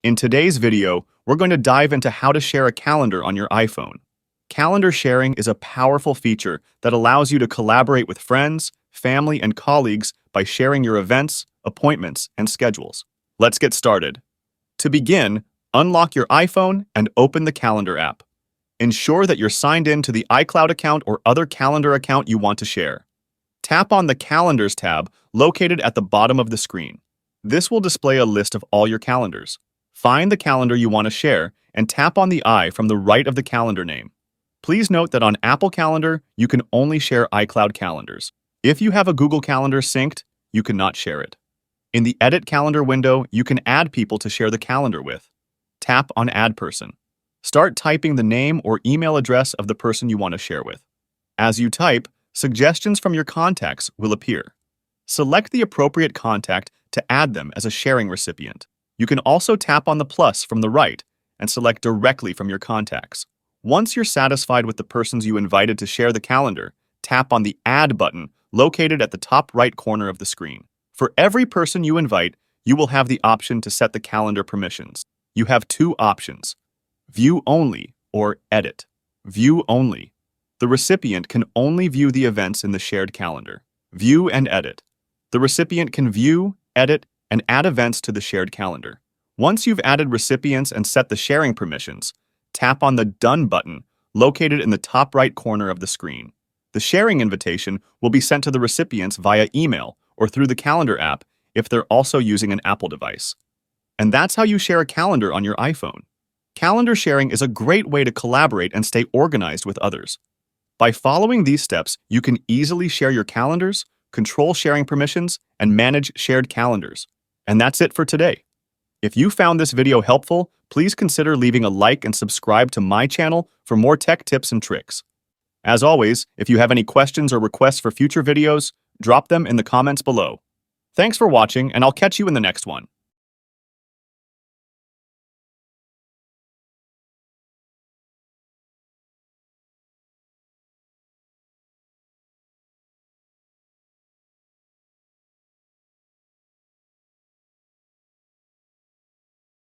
In today's video, we're going to dive into how to share a calendar on your iPhone. Calendar sharing is a powerful feature that allows you to collaborate with friends, family, and colleagues by sharing your events, appointments, and schedules. Let's get started. To begin, unlock your iPhone and open the Calendar app. Ensure that you're signed in to the iCloud account or other calendar account you want to share. Tap on the Calendars tab located at the bottom of the screen. This will display a list of all your calendars. Find the calendar you want to share and tap on the eye from the right of the calendar name. Please note that on Apple Calendar, you can only share iCloud calendars. If you have a Google Calendar synced, you cannot share it. In the Edit Calendar window, you can add people to share the calendar with. Tap on Add Person. Start typing the name or email address of the person you want to share with. As you type, suggestions from your contacts will appear. Select the appropriate contact to add them as a sharing recipient. You can also tap on the plus from the right and select directly from your contacts. Once you're satisfied with the persons you invited to share the calendar, tap on the Add button located at the top right corner of the screen. For every person you invite, you will have the option to set the calendar permissions. You have two options: View Only or Edit. View Only. The recipient can only view the events in the shared calendar. View and Edit. The recipient can view, edit, and add events to the shared calendar. Once you've added recipients and set the sharing permissions, tap on the Done button located in the top right corner of the screen. The sharing invitation will be sent to the recipients via email or through the Calendar app if they're also using an Apple device. And that's how you share a calendar on your iPhone. Calendar sharing is a great way to collaborate and stay organized with others. By following these steps, you can easily share your calendars, control sharing permissions, and manage shared calendars. And that's it for today. If you found this video helpful, please consider leaving a like and subscribe to my channel for more tech tips and tricks. As always, if you have any questions or requests for future videos, drop them in the comments below. Thanks for watching, and I'll catch you in the next one.